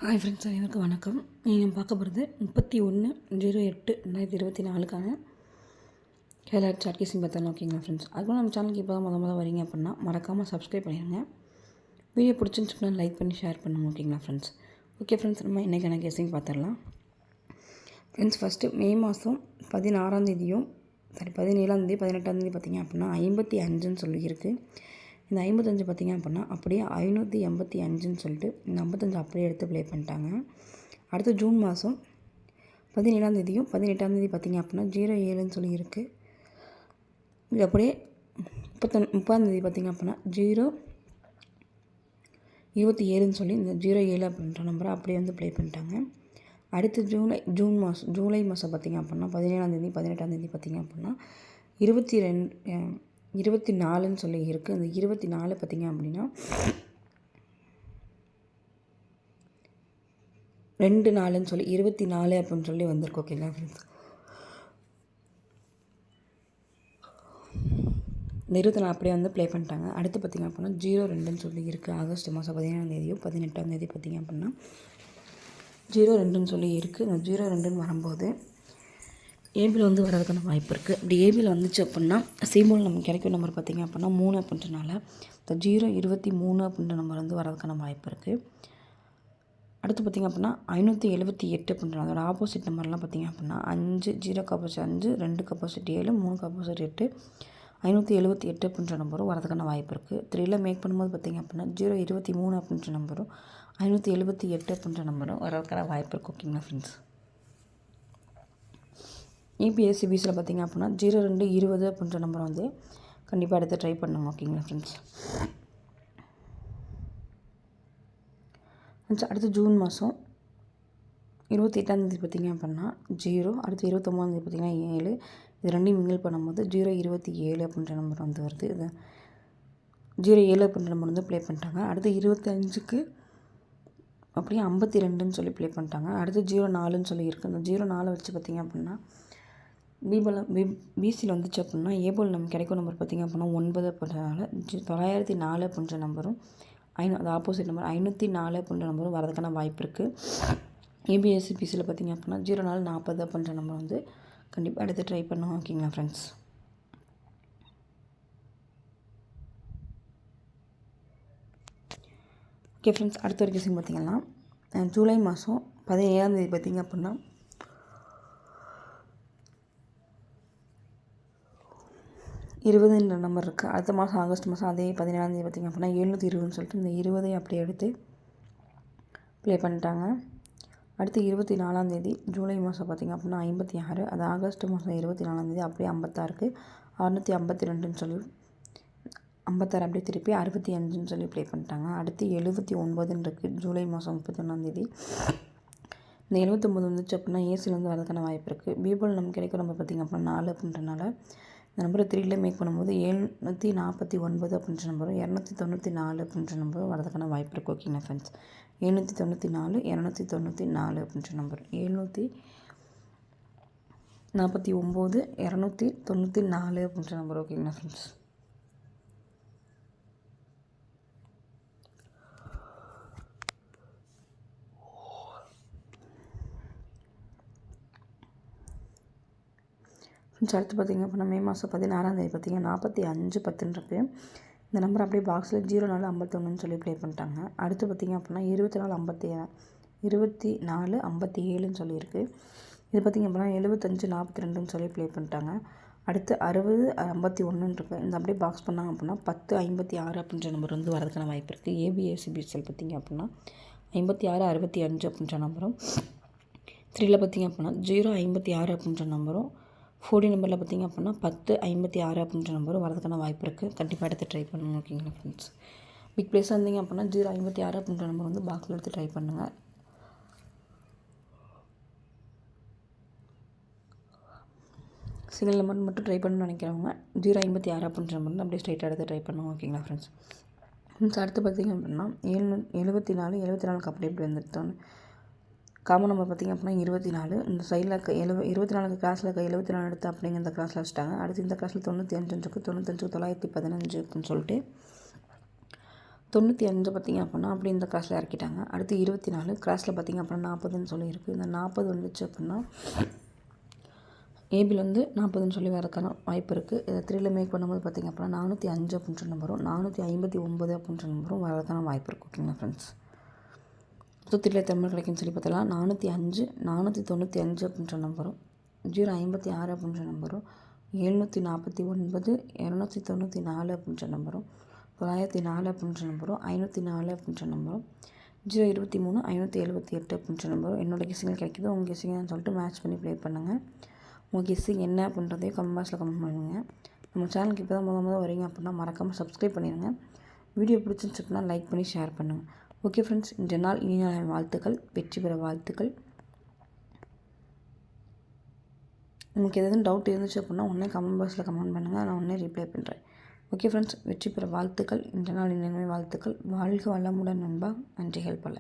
Hi friends, அனைவருக்கும் வணக்கம். நீங்கள் பார்க்க போகிறது 31/08/2024க்கான கேரளா சாட் கேசிங் பார்த்தா ஓகேங்களா ஃப்ரெண்ட்ஸ். அதுவும் நம்ம சேனலுக்கு இப்போ தான் முதல்ல வரீங்க அப்படின்னா மறக்காமல் சப்ஸ்கிரைப் பண்ணிடுங்க. வீடியோ பிடிச்சிருந்துச்சுன்னா லைக் பண்ணி ஷேர் பண்ணுங்க ஓகேங்களா ஃப்ரெண்ட்ஸ். ஓகே ஃப்ரெண்ட்ஸ், நம்ம இன்றைக்கான கேசிங் பார்த்துடலாம். ஃப்ரெண்ட்ஸ், ஃபஸ்ட்டு மே மாதம் 16 17 18 பார்த்திங்க அப்படின்னா 55ன்னு சொல்லியிருக்கு. இந்த 55 பார்த்திங்க அப்படின்னா அப்படியே 585ன்னு சொல்லிட்டு இந்த 55 அப்படியே எடுத்து ப்ளே பண்ணிட்டாங்க. அடுத்து ஜூன் மாதம் 17 18 பார்த்திங்க அப்படின்னா 07ன்னு சொல்லியிருக்கு. இது அப்படியே 30 பார்த்திங்க அப்படின்னா 027ன்னு சொல்லி இந்த 07 அப்படின்ற நம்பரை அப்படியே வந்து ப்ளே பண்ணிட்டாங்க. அடுத்து ஜூலை மாதம் பார்த்திங்க அப்படின்னா 17 18 பார்த்திங்க அப்படின்னா 24ன்னு சொல்லி இருக்குது. அந்த 24 பார்த்திங்க அப்படின்னா 24ன்னு சொல்லி 24 அப்படின்னு சொல்லி வந்திருக்கு ஓகேங்களா ஃப்ரெண்ட்ஸ். இந்த 24 அப்படியே வந்து ப்ளே பண்ணிட்டாங்க. அடுத்து பார்த்திங்க அப்படின்னா 02ன்னு சொல்லி இருக்குது. ஆகஸ்ட் மாதம் 17 18 பார்த்திங்க அப்படின்னா 02ன்னு சொல்லி இருக்குது. இந்த 02ன்னு வரும்போது ஏபியில் வந்து வரதுக்கான வாய்ப்பு இருக்குது. அப்படி ஏபியில் வந்துச்சு அப்படின்னா சிம்போல் நமக்கு கிடைக்கும் நம்பர் பார்த்திங்க அப்படின்னா 3 அப்படின்றனால இந்த 023 அப்படின்ற நம்பர் வந்து வரதுக்கான வாய்ப்பு இருக்குது. அடுத்து பார்த்திங்க அப்படின்னா 578 அப்படின்ற அதோட ஆப்போசிட் நம்பர்லாம் பார்த்திங்க அப்படின்னா 5 0 ஆப்போசிட் 5 2 ஆப்போசிட் 7 3 ஆப்போசிட் 8 578 அப்படின்ற நம்பரும் வரதுக்கான வாய்ப்பு இருக்குது. 3ல் மேக் பண்ணும்போது பார்த்திங்க அப்படின்னா 023 அப்படின்ற நம்பரும் 578 அப்படின்ற நம்பரும் வரதுக்கான வாய்ப்பு இருக்குது ஓகேங்களா ஃப்ரெண்ட்ஸ். EPSCBஸில் பார்த்திங்க அப்படின்னா 02 20 அப்படின்ற நம்பரை வந்து கண்டிப்பாக எடுத்து ட்ரை பண்ணுங்க ஓகேங்களா ஃப்ரெண்ட்ஸ். அடுத்து ஜூன் மாதம் 28 பார்த்திங்க அப்படின்னா 0. அடுத்து 29 பார்த்திங்கன்னா 7. இது ரெண்டையும் மிங்கிள் பண்ணும்போது 027 அப்படின்ற நம்பர் வந்து வருது. இது 07 அப்படின்ற நம்பர் வந்து ப்ளே பண்ணிட்டாங்க. அடுத்து 25க்கு அப்படியே 52ன்னு சொல்லி ப்ளே பண்ணிட்டாங்க. அடுத்து 04ன்னு சொல்லி இருக்குது. அந்த 04 வச்சு பார்த்திங்க அப்படின்னா பிசியில் வந்துச்சு அப்படின்னா ஏபோல் நமக்கு கிடைக்கும் நம்பர் பார்த்திங்க அப்படின்னா 9 அப்படின்றனால 904 அப்படின்ற நம்பரும் அது ஆப்போசிட் நம்பர் 504 அப்படின்ற நம்பரும் வரதுக்கான வாய்ப்பு இருக்குது. ஏபிஎஸ்சிபிசியில் பார்த்திங்க அப்படின்னா 0440 அப்படின்ற நம்பர் வந்து கண்டிப்பாக எடுத்து ட்ரை பண்ணுவோம் ஓகேங்களா ஃப்ரெண்ட்ஸ். ஓகே ஃப்ரெண்ட்ஸ், அடுத்த ஒரு கேசிங் பார்த்திங்கன்னா ஜூலை மாதம் 17 பார்த்திங்க அப்படின்னா 20ன்ற நம்பர் இருக்குது. அடுத்த மாதம் ஆகஸ்ட் மாதம் அதே 17 பார்த்திங்க அப்படின்னா 720ன்னு சொல்லிட்டு இந்த 20 அப்படியே எடுத்து ப்ளே பண்ணிட்டாங்க. அடுத்து 24 ஜூலை மாதம் பார்த்திங்க அப்படின்னா 56. அது ஆகஸ்ட் மாதம் 24 அப்படியே 56க்கு 652ன்னு சொல்லி 56 அப்படியே திருப்பி 65ன்னு சொல்லி ப்ளே பண்ணிட்டாங்க. அடுத்து 79ன்னு இருக்குது ஜூலை மாதம் 31. இந்த 79 வந்துச்சு அப்படின்னா ஏசியில் வந்து வரதுக்கான வாய்ப்பு இருக்குது. பிபோல் நமக்கு கிடைக்கும் நம்பர் பார்த்திங்க அப்படின்னா 4 அப்படின்றனால இந்த நம்பரை 3ல் மேக் பண்ணும்போது 749 அப்படின்ற நம்பரும் 294 அப்படின்ற நம்பரும் வரதுக்கான வாய்ப்பு இருக்குது ஓகேங்களா ஃப்ரெண்ட்ஸ். 794 294 அப்படின்ற நம்பர் 749 294 அப்படின்ற நம்பர் ஓகேங்களா ஃப்ரெண்ட்ஸ். அடுத்து பார்த்திங்க அப்படின்னா மே மாதம் 16 பார்த்திங்கன்னா 45 10ன்னு இருக்குது. இந்த நம்பர் அப்படியே பாக்ஸில் 0451ன்னு சொல்லி ப்ளே பண்ணிட்டாங்க. அடுத்து பார்த்திங்க அப்படின்னா 24 57ன்னு சொல்லியிருக்கு. இது பார்த்திங்க அப்படின்னா 75 42ன்னு சொல்லி ப்ளே பண்ணிட்டாங்க. அடுத்து 60 51ன்னு இருக்குது. இந்த அப்படியே பாக்ஸ் பண்ணாங்க அப்படின்னா 10 56 அப்படின்ற நம்பர் வந்து வரதுக்கான வாய்ப்பு இருக்குது. ஏபிஎஸ்சிபிஎஸ்எல் பார்த்திங்க அப்படின்னா 56 65 அப்படின்ற நம்பரும் 3ல் பார்த்திங்க அப்படின்னா 056 அப்படின்ற நம்பரும் 40 நம்பரில் பார்த்திங்க அப்படின்னா 10 56 அப்படின்ற நம்பரும் வரதுக்கான வாய்ப்பு இருக்குது. கண்டிப்பாக எடுத்து ட்ரை பண்ணுங்க ஓகேங்களா ஃப்ரெண்ட்ஸ். பிக் ப்ளேஸாக இருந்தீங்க அப்படின்னா 056 அப்படின்ற நம்பர் வந்து பாக்ஸில் எடுத்து ட்ரை பண்ணுங்கள். சிங்கிள் நம்பர் மட்டும் ட்ரை பண்ணணும்னு நினைக்கிறவங்க 056 அப்படின்ற நம்பர் வந்து அப்படியே ஸ்ட்ரைட்டாக எடுத்து ட்ரை பண்ணுவோம் ஓகேங்களா ஃப்ரெண்ட்ஸ். அடுத்து பார்த்திங்க அப்படின்னா 74 அப்படியே இப்படி வந்துட்டோன்னு காமன் நம்பர் பார்த்திங்க அப்படின்னா 24. இந்த சைடில் 24 கிளாஸில் 74 எடுத்து அப்படிங்க இந்த கிளாஸில் வச்சுட்டாங்க. அடுத்து இந்த கிளாஸில் 95 இருக்குது. 95 915 அப்படின்னு சொல்லிட்டு 95 பார்த்திங்க அப்படின்னா அப்படி இந்த கிராஸில் இறக்கிட்டாங்க. அடுத்து 24 கிராஸில் பார்த்திங்க அப்படின்னா 40ன்னு சொல்லியிருக்கு. இந்த 40 வந்துச்சு அப்படின்னா ஏபியில் வந்து 40ன்னு சொல்லி வரதுக்கான வாய்ப்பு இருக்குது. இதை 3ல மேக் பண்ணும்போது பார்த்திங்க அப்படின்னா 405 அப்படின்ற நம்பரும் 459 அப்படின்ற நம்பரும் வரதுக்கான வாய்ப்பு இருக்குது. ஓகேங்களா ஃப்ரெண்ட்ஸ், மொத்தத்தில் தமிழ் கிடைக்குன்னு சொல்லி பார்த்தலாம். 405 495 அப்படின்ற நம்பரும் 056 அப்படின்ற நம்பரும் 749 294 அப்படின்ற நம்பரும் 904 அப்படின்ற நம்பரும் 504 அப்படின்ற நம்பரும் 023 578 அப்படின்ற நம்பரும் என்னோடய கெஸ்ஸிங்கில் கிடைக்கிது. உங்கள் கெஸ்ஸிங்கன்னு சொல்லிட்டு மேட்ச் பண்ணி ப்ளே பண்ணுங்கள். உங்கள் கெஸ்ஸிங் என்ன அப்படின்றதையும் கமெண்ட் பாக்ஸில் கமெண்ட் பண்ணுங்கள். நம்ம சேனலுக்கு இப்போ தான் முதல் வரீங்க அப்படின்னா மறக்காமல் சப்ஸ்கிரைப் பண்ணிடுங்க. வீடியோ பிடிச்சிருந்துச்சு அப்படின்னா லைக் பண்ணி ஷேர் பண்ணுங்கள். ஓகே ஃப்ரெண்ட்ஸ், இன்றைய நாள் இனிய வாழ்த்துக்கள், வெற்றி பெற வாழ்த்துக்கள். உங்களுக்கு எதுவும் டவுட் இருந்துச்சு அப்படின்னா உடனே கமெண்ட் பாக்ஸில் கமெண்ட் பண்ணுங்கள், நான் உடனே ரிப்ளை பண்ணுறேன். ஓகே ஃப்ரெண்ட்ஸ், வெற்றி பெற வாழ்த்துக்கள். இன்றைய நாள் இனிய வாழ்த்துக்கள். வாழ்க வளமுடன் நண்பா. நன்றிகள் பல.